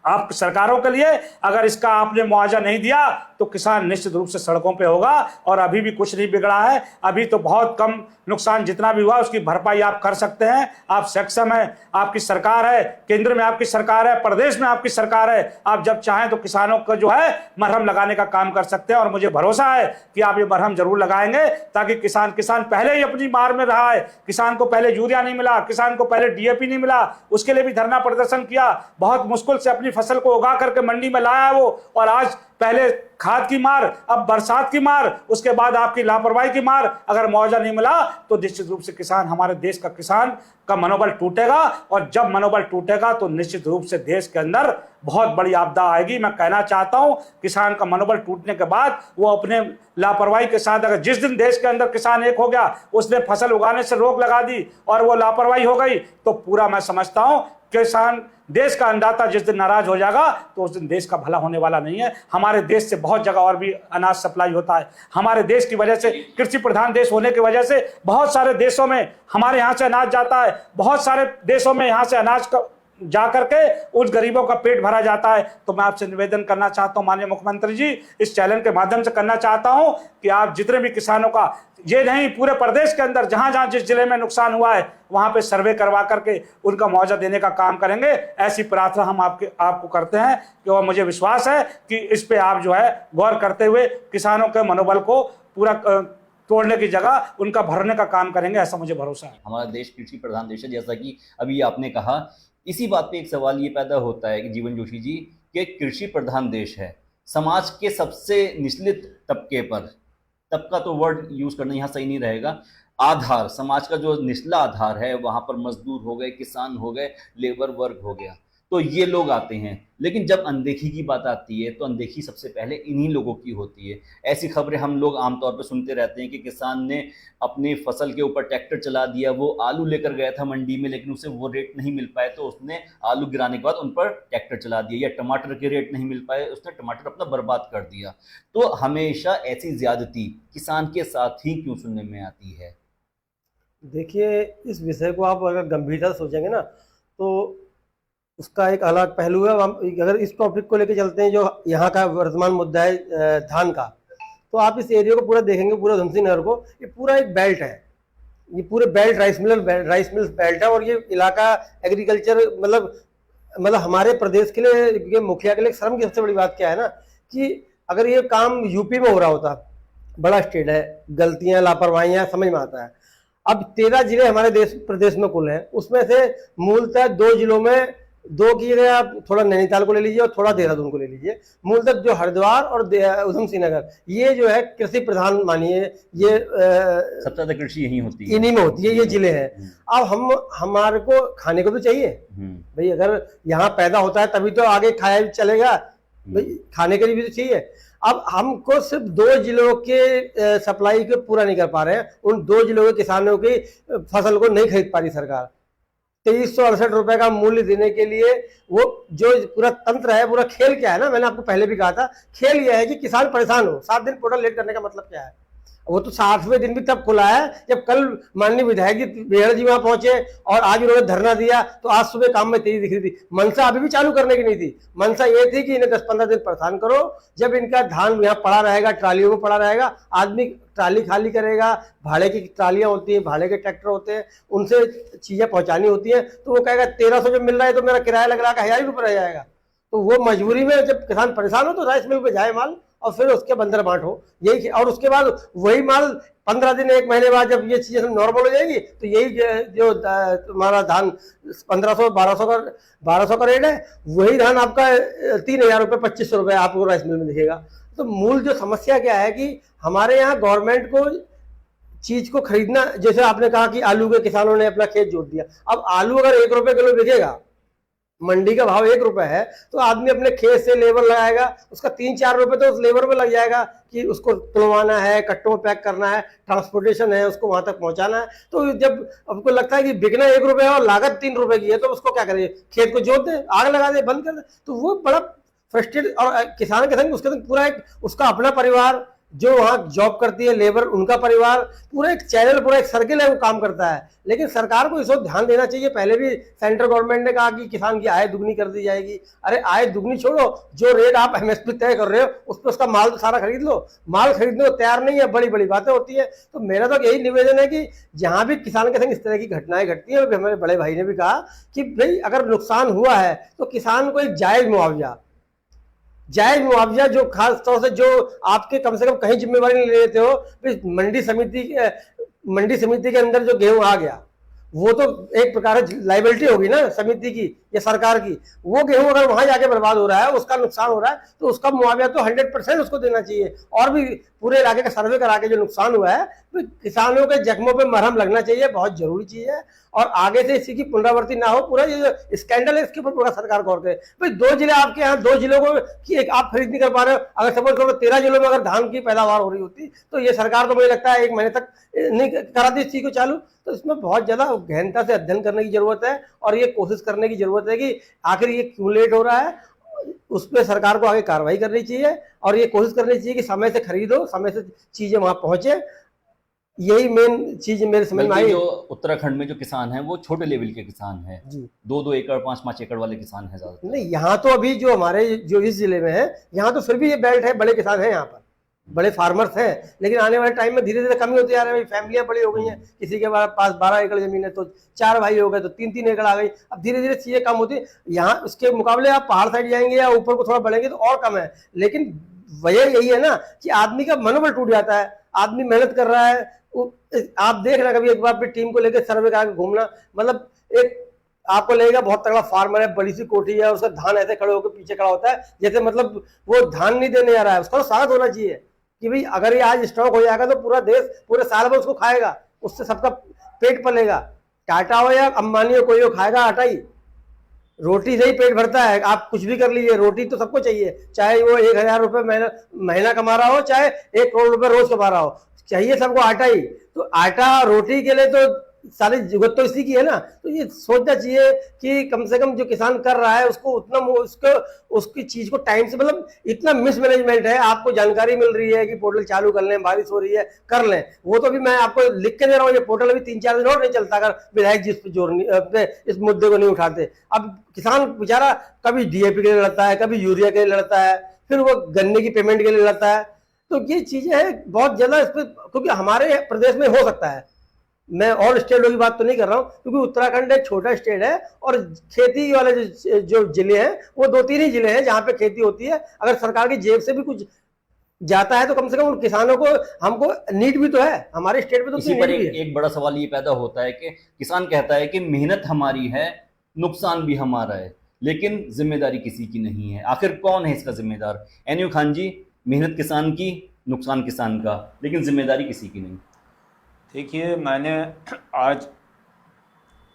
आप सरकारों के लिए अगर इसका आपने मुआवजा नहीं दिया तो किसान निश्चित रूप से सड़कों पे होगा। और अभी भी कुछ नहीं बिगड़ा है, अभी तो बहुत कम नुकसान जितना भी हुआ उसकी भरपाई आप कर सकते हैं। आप सक्षम है, आपकी सरकार है, केंद्र में आपकी सरकार है, प्रदेश में आपकी सरकार है, आप जब चाहें तो किसानों को जो है मरहम लगाने का काम कर सकते हैं। और मुझे भरोसा है कि आप ये मरहम जरूर लगाएंगे, ताकि किसान पहले ही अपनी मार में रहा है। किसान को पहले यूरिया नहीं मिला, किसान को पहले डीएपी नहीं मिला, उसके लिए भी धरना प्रदर्शन किया, बहुत मुश्किल से अपनी फसल को उगा करके मंडी में लाया वो। और आज पहले खाद की मार, अब बरसात की मार, उसके बाद आपकी लापरवाही की मार, अगर मुआवजा नहीं मिला तो निश्चित रूप से किसान, हमारे देश का किसान का मनोबल टूटेगा। और जब मनोबल टूटेगा तो निश्चित रूप से देश के अंदर बहुत बड़ी आपदा आएगी। मैं कहना चाहता हूं, किसान का मनोबल टूटने के बाद वो अपने लापरवाही के साथ, अगर जिस दिन देश के अंदर किसान एक हो गया, उसने फसल उगाने से रोक लगा दी और वो लापरवाही हो गई, तो पूरा मैं समझता हूं किसान, देश का अन्नदाता जिस दिन नाराज हो जाएगा तो उस दिन देश का भला होने वाला नहीं है। हमारे देश से बहुत जगह और भी अनाज सप्लाई होता है। हमारे देश की वजह से, कृषि प्रधान देश होने की वजह से बहुत सारे देशों में हमारे यहाँ से अनाज जाता है, बहुत सारे देशों में यहाँ से अनाज का जा करके उस गरीबों का पेट भरा जाता है। तो मैं आपसे निवेदन करना चाहता हूं माननीय मुख्यमंत्री जी, इस चैनल के माध्यम से करना चाहता हूं कि आप जितने भी किसानों का, ये नहीं पूरे प्रदेश के अंदर जहां जहां जिस जिले में नुकसान हुआ है वहां पे सर्वे करवा करके उनका मुआवजा देने का काम करेंगे। ऐसी प्रार्थना हम आपको करते हैं कि, और मुझे विश्वास है कि इस पे आप जो है गौर करते हुए किसानों के मनोबल को पूरा तोड़ने की जगह उनका भरने का काम करेंगे, ऐसा मुझे भरोसा है। हमारा देश कृषि प्रधान देश है, जैसा कि अभी आपने कहा। इसी बात पे एक सवाल ये पैदा होता है कि जीवन जोशी जी, कि कृषि प्रधान देश है, समाज के सबसे निचले तबके पर, तबका तो वर्ड यूज करना यहाँ सही नहीं रहेगा, आधार, समाज का जो निचला आधार है, वहां पर मजदूर हो गए, किसान हो गए, लेबर वर्ग हो गया, तो ये लोग आते हैं। लेकिन जब अनदेखी की बात आती है तो अनदेखी सबसे पहले इन्हीं लोगों की होती है। ऐसी खबरें हम लोग आमतौर पर सुनते रहते हैं कि किसान ने अपनी फसल के ऊपर ट्रैक्टर चला दिया, वो आलू लेकर गया था मंडी में, लेकिन उसे वो रेट नहीं मिल पाए तो उसने आलू गिराने के बाद उन पर ट्रैक्टर चला दिया, या टमाटर के रेट नहीं मिल पाए, उसने टमाटर अपना बर्बाद कर दिया। तो हमेशा ऐसी ज्यादती किसान के साथ ही क्यों सुनने में आती है? देखिए, इस विषय को आप अगर गंभीरता से सोचेंगे ना तो उसका एक अलग पहलू है। हम अगर इस टॉपिक को लेकर चलते हैं, जो यहाँ का वर्तमान मुद्दा है धान का, तो आप इस एरिया को पूरा देखेंगे, पूरा उधम सिंह नगर को, ये पूरा एक बेल्ट है, ये पूरे बेल्ट राइस मिल्स बेल्ट है। और ये इलाका एग्रीकल्चर मतलब हमारे प्रदेश के लिए, मुखिया के लिए शर्म की सबसे बड़ी बात क्या है ना, कि अगर ये काम यूपी में हो रहा होता, बड़ा स्टेट है, गलतियां लापरवाहियां समझ में आता है। अब 13 जिले हमारे प्रदेश में कुल हैं, उसमें से मूलतः 2 जिलों में, 2 की जगह आप थोड़ा नैनीताल को ले लीजिए और थोड़ा देहरादून को ले लीजिए, मूलतः जो हरिद्वार और उधम सिंह नगर, ये जो है कृषि प्रधान मानिए, ये सबसे ज्यादा कृषि यही होती है, इन्हीं में होती है, ये जिले हैं। अब हमारे को खाने को तो चाहिए भाई, अगर यहाँ पैदा होता है तभी तो आगे खाया चलेगा भाई, खाने के लिए भी तो चाहिए। अब हमको सिर्फ 2 जिलों के सप्लाई को पूरा नहीं कर पा रहे हैं, उन 2 जिलों के किसानों की फसल को नहीं खरीद पा रही सरकार। 2368 रुपए का मूल्य देने के लिए वो जो पूरा तंत्र है, पूरा खेल क्या है ना, मैंने आपको पहले भी कहा था, खेल यह है कि किसान परेशान हो। 7 दिन पोर्टल लेट करने का मतलब क्या है? वो तो 60वें दिन भी तब खुला है जब कल माननीय विधायक जी बेहड़ जी वहां पहुंचे और आज उन्होंने धरना दिया, तो आज सुबह काम में तेजी दिख रही थी। मनसा अभी भी चालू करने की नहीं थी, मनसा ये थी कि इन्हें 10-15 दिन परेशान करो, जब इनका धान यहाँ पड़ा रहेगा, ट्रालियों में पड़ा रहेगा, आदमी ट्राली खाली करेगा, भाड़े की ट्रालियां होती हैं, भाड़े के ट्रैक्टर होते हैं, उनसे चीजें पहुंचानी होती हैं, तो वो कहेगा 1300 जब मिल रहा है तो मेरा किराया लग रहा है 1000 रुपये रह जाएगा। तो वो मजबूरी में जब किसान परेशान हो तो राइस मिल पे जाए माल और फिर उसके बंदर बांट हो, यही। और उसके बाद वही माल 15 दिन 1 महीने बाद जब ये चीजें नॉर्मल हो जाएगी तो यही जो तुम्हारा धान 1200 का रेट है, वही धान आपका 3000 रुपये 2500 रुपये आपको राइस मिल में दिखेगा। तो मूल जो समस्या क्या है कि हमारे यहाँ गवर्नमेंट को चीज को खरीदना, जैसे आपने कहा कि आलू के किसानों ने अपना खेत जोत दिया, अब आलू अगर 1 रुपये किलो बिकेगा, मंडी का भाव 1 रुपए है, तो आदमी अपने खेत से लेबर लगाएगा, उसका 3-4 रुपए तो उस लेबर में लग जाएगा कि उसको तुलवाना है, कट्टों में पैक करना है, ट्रांसपोर्टेशन है, उसको वहां तक पहुंचाना है। तो जब आपको लगता है कि बिकना 1 रुपए है और लागत 3 रुपए की है, तो उसको क्या करें, खेत को जोत दे, आग लगा दे, बंद कर दे। तो वो बड़ा फ्रस्ट्रेट, और किसान के संग उसके संग पूरा एक उसका अपना परिवार जो वहाँ जॉब करती है लेबर, उनका परिवार, पूरा एक चैनल, पूरा एक सर्किल है, वो काम करता है। लेकिन सरकार को इस वक्त ध्यान देना चाहिए। पहले भी सेंट्रल गवर्नमेंट ने कहा कि किसान की आय दुगनी कर दी जाएगी। अरे आय दुगनी छोड़ो, जो रेट आप एमएसपी तय कर रहे हो उस पर उसका माल तो सारा खरीद लो। माल खरीदने को तैयार नहीं है, बड़ी बड़ी बातें होती है। तो मेरा तो यही निवेदन है कि जहां भी किसान के संग इस तरह की घटनाएं घटती है, हमारे बड़े भाई ने भी कहा कि भाई अगर नुकसान हुआ है तो किसान को एक जायज मुआवजा, जो खास तौर से जो आपके कम से कम कहीं जिम्मेवारी नहीं ले लेते हो। मंडी समिति के अंदर जो गेहूं आ गया, वो तो एक प्रकार से लाइबिलिटी होगी ना समिति की या सरकार की। वो गेहूं अगर वहां जाके बर्बाद हो रहा है, उसका नुकसान हो रहा है, तो उसका मुआवजा तो 100% उसको देना चाहिए। और भी पूरे इलाके का सर्वे करा के जो नुकसान हुआ है, तो किसानों के जख्मों पे मरहम लगना चाहिए, बहुत जरूरी चीज है। और आगे से इसी की पुनरावृत्ति ना हो। पूरा ये जो स्कैंडल है, इसके ऊपर पूरा सरकार गौर करे। भाई 2 जिले आपके यहाँ, 2 जिलों को की एक आप खरीद नहीं कर पा रहे हो। अगर सपोज करो 13 जिलों में अगर धान की पैदावार हो रही होती, तो ये सरकार तो मुझे लगता है 1 महीने तक नहीं कराती इस चीज को चालू। तो इसमें बहुत ज्यादा गहनता से अध्ययन करने की जरूरत है, और ये कोशिश करने की जरूरत है कि आखिर ये क्यों लेट हो रहा है, उस पर सरकार को आगे कार्रवाई करनी चाहिए। और ये कोशिश करनी चाहिए कि समय से खरीदो, समय से चीजें वहां पहुंचे। यही मेन चीज मेरे समझ में बल्कि आई। जो उत्तराखंड में जो किसान हैं वो छोटे लेवल के किसान हैं, जी 2-2 एकड़ 5-5 एकड़ वाले किसान हैं ज्यादातर। नहीं, यहाँ तो अभी जो हमारे जो इस जिले में है, यहाँ तो फिर भी ये बेल्ट है, बड़े किसान हैं, यहाँ पर बड़े फार्मर्स हैं। लेकिन आने वाले टाइम में धीरे धीरे कमी होती जा रही है। फैमिलियां बड़ी हो गई हैं, किसी के पास 12 एकड़ जमीन है तो 4 भाई हो गए तो 3-3 एकड़ आ गई। अब धीरे धीरे चीजें कम होती है। यहाँ उसके मुकाबले आप पहाड़ साइड जाएंगे या ऊपर को थोड़ा बढ़ेंगे तो और कम है। लेकिन वजह यही है ना कि आदमी का मनोबल टूट जाता है। आदमी मेहनत कर रहा है, आप देख रहे कभी एक बार भी टीम को लेकर सर्वे करा के घूमना, मतलब एक आपको लगेगा बहुत तगड़ा फार्मर है, बड़ी सी कोठी है, उसका धान ऐसे खड़े होकर पीछे खड़ा होता है जैसे मतलब वो धान नहीं देने आ रहा है। उसका तो साथ होना चाहिए कि भाई अगर ये आज स्टॉक हो जाएगा तो पूरा देश पूरे साल भर उसको खाएगा, उससे सबका पेट पलेगा। टाटा हो या अंबानी हो, कोई हो, खाएगा आटा ही। रोटी से ही पेट भरता है। आप कुछ भी कर लीजिए, रोटी तो सबको चाहिए, चाहे वो 1000 रुपये महीना कमा रहा हो, चाहे 1 करोड़ रुपए रोज कमा रहा हो, चाहिए सबको आटा ही। तो आटा रोटी के लिए तो सारी जरूरत तो इसी की है ना। तो ये सोचना चाहिए कि कम से कम जो किसान कर रहा है उसको उतना उसकी चीज को टाइम से, मतलब इतना मिसमैनेजमेंट है। आपको जानकारी मिल रही है कि पोर्टल चालू कर लें, बारिश हो रही है कर लें, वो तो भी मैं आपको लिख के दे रहा हूँ। ये पोर्टल अभी 3-4 दिन और नहीं चलता अगर विधायक जी इस मुद्दे को नहीं उठाते। अब किसान बेचारा कभी डीएपी के लिए लड़ता है, कभी यूरिया के लिए लड़ता है, फिर वो गन्ने की पेमेंट के लिए लड़ता है। तो ये चीजें हैं बहुत ज्यादा इस पर, क्योंकि हमारे प्रदेश में हो सकता है, मैं और स्टेटों की बात तो नहीं कर रहा हूँ, क्योंकि उत्तराखंड एक छोटा स्टेट है और खेती वाले जो जिले हैं वो 2-3 ही जिले हैं जहाँ पे खेती होती है। अगर सरकार की जेब से भी कुछ जाता है तो कम से कम उन किसानों को, हमको नीड भी तो है हमारे स्टेट में, तो इसी पर एक बड़ा सवाल ये पैदा होता है कि किसान कहता है कि मेहनत हमारी है, नुकसान भी हमारा है, लेकिन जिम्मेदारी किसी की नहीं है। आखिर कौन है इसका जिम्मेदार? एनयू खान जी, मेहनत किसान की, नुकसान किसान का, लेकिन जिम्मेदारी किसी की नहीं। देखिए, मैंने आज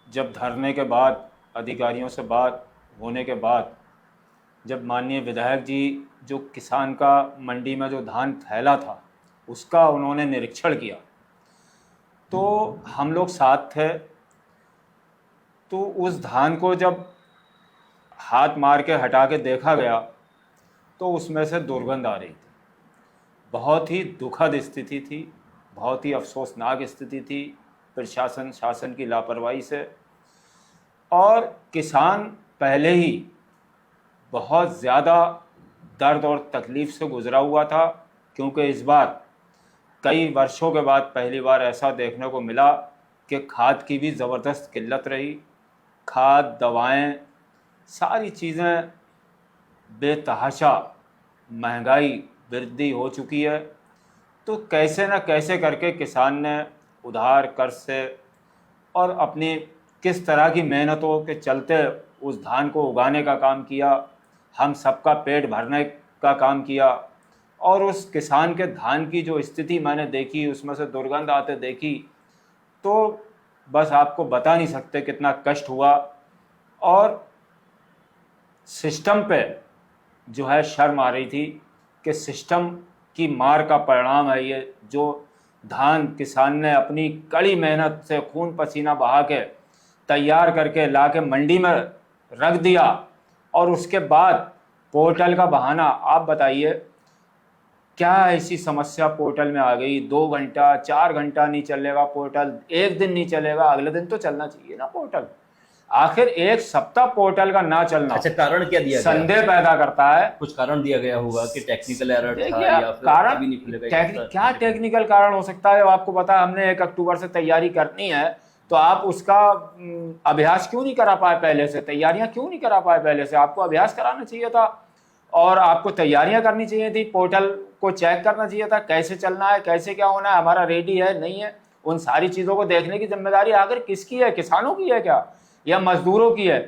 जब धरने के बाद, अधिकारियों से बात होने के बाद, जब माननीय विधायक जी जो किसान का मंडी में जो धान फैला था उसका उन्होंने निरीक्षण किया, तो हम लोग साथ थे। तो उस धान को जब हाथ मार के हटा के देखा गया तो उसमें से दुर्गंध आ रही थी। बहुत ही दुखद स्थिति थी, बहुत ही अफसोसनाक स्थिति थी प्रशासन शासन की लापरवाही से। और किसान पहले ही बहुत ज़्यादा दर्द और तकलीफ़ से गुज़रा हुआ था, क्योंकि इस बार कई वर्षों के बाद पहली बार ऐसा देखने को मिला कि खाद की भी ज़बरदस्त किल्लत रही। खाद, दवाएं, सारी चीज़ें बेतहाशा महंगाई वृद्धि हो चुकी है। तो कैसे न कैसे करके किसान ने उधार कर्ज से और अपनी किस तरह की मेहनतों के चलते उस धान को उगाने का काम किया, हम सबका पेट भरने का काम किया। और उस किसान के धान की जो स्थिति मैंने देखी, उसमें से दुर्गंध आते देखी, तो बस आपको बता नहीं सकते कितना कष्ट हुआ। और सिस्टम पे जो है शर्म आ रही थी कि सिस्टम की मार का परिणाम है ये, जो धान किसान ने अपनी कड़ी मेहनत से खून पसीना बहा के तैयार करके ला के मंडी में रख दिया, और उसके बाद पोर्टल का बहाना। आप बताइए क्या ऐसी समस्या पोर्टल में आ गई? 2 घंटा 4 घंटा नहीं चलेगा पोर्टल, एक दिन नहीं चलेगा, अगले दिन तो चलना चाहिए ना पोर्टल। आखिर एक सप्ताह पोर्टल का ना चलना अच्छा, कारण क्या दिया गया? संदेह पैदा करता है। कुछ कारण दिया गया होगा कि टेक्निकल एरर था देखिए, या फिर कारण अभी नहीं खुलेगा? क्या टेक्निकल कारण हो सकता है? आपको पता है हमने 1 अक्टूबर से तैयारी करनी है, तो आप उसका अभ्यास क्यों नहीं करा पाए पहले से? तैयारियां क्यों नहीं करा पाए पहले से? आपको अभ्यास कराना चाहिए था और आपको तैयारियां करनी चाहिए थी, पोर्टल को चेक करना चाहिए था कैसे चलना है, कैसे क्या होना है, हमारा रेडी है नहीं है। उन सारी चीज़ों को देखने की जिम्मेदारी आखिर किसकी है? किसानों की है क्या या मजदूरों की है?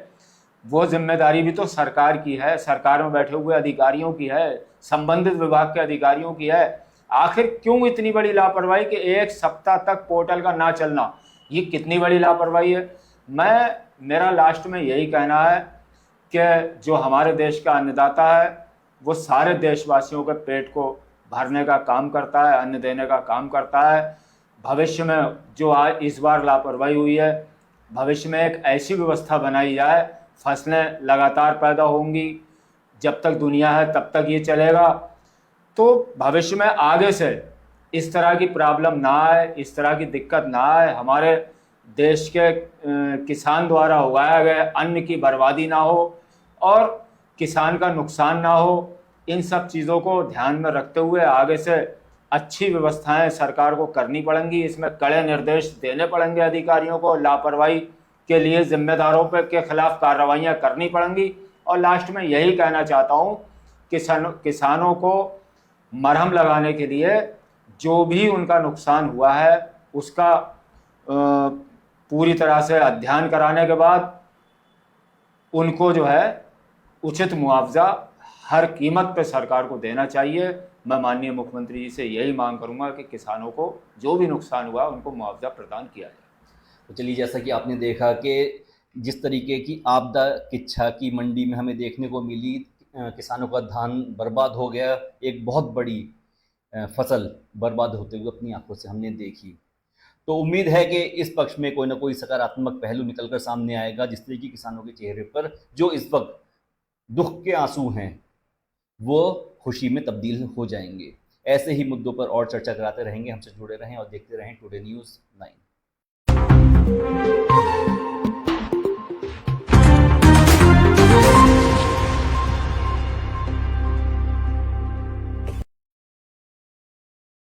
वो जिम्मेदारी भी तो सरकार की है, सरकार में बैठे हुए अधिकारियों की है, संबंधित विभाग के अधिकारियों की है। आखिर क्यों इतनी बड़ी लापरवाही कि 1 सप्ताह तक पोर्टल का ना चलना? ये कितनी बड़ी लापरवाही है। मेरा लास्ट में यही कहना है कि जो हमारे देश का अन्नदाता है वो सारे देशवासियों के पेट को भरने का काम करता है, अन्न देने का काम करता है। भविष्य में जो आज इस बार लापरवाही हुई है, भविष्य में एक ऐसी व्यवस्था बनाई जाए, फसलें लगातार पैदा होंगी, जब तक दुनिया है तब तक ये चलेगा, तो भविष्य में आगे से इस तरह की प्रॉब्लम ना आए, इस तरह की दिक्कत ना आए, हमारे देश के किसान द्वारा उगाया गया अन्न की बर्बादी ना हो और किसान का नुकसान ना हो। इन सब चीज़ों को ध्यान में रखते हुए आगे से अच्छी व्यवस्थाएं सरकार को करनी पड़ेंगी, इसमें कड़े निर्देश देने पड़ेंगे अधिकारियों को, लापरवाही के लिए जिम्मेदारों पे के खिलाफ कार्रवाइयाँ करनी पड़ेंगी। और लास्ट में यही कहना चाहता हूँ, किसानों को मरहम लगाने के लिए जो भी उनका नुकसान हुआ है उसका पूरी तरह से अध्ययन कराने के बाद उनको जो है उचित मुआवजा हर कीमत पे सरकार को देना चाहिए। मैं माननीय मुख्यमंत्री जी से यही मांग करूंगा कि किसानों को जो भी नुकसान हुआ उनको मुआवजा प्रदान किया जाए। तो चलिए, जैसा कि आपने देखा कि जिस तरीके की आपदा किच्छा की मंडी में हमें देखने को मिली, किसानों का धान बर्बाद हो गया, एक बहुत बड़ी फसल बर्बाद होते हुए अपनी आंखों से हमने देखी। तो उम्मीद है कि इस पक्ष में कोई ना कोई सकारात्मक पहलू निकलकर सामने आएगा, जिस तरीके किसानों के चेहरे पर जो इस वक्त दुख के आंसू हैं वो खुशी में तब्दील हो जाएंगे। ऐसे ही मुद्दों पर और चर्चा कराते रहेंगे। हमसे जुड़े रहें और देखते रहें टुडे न्यूज़ 9।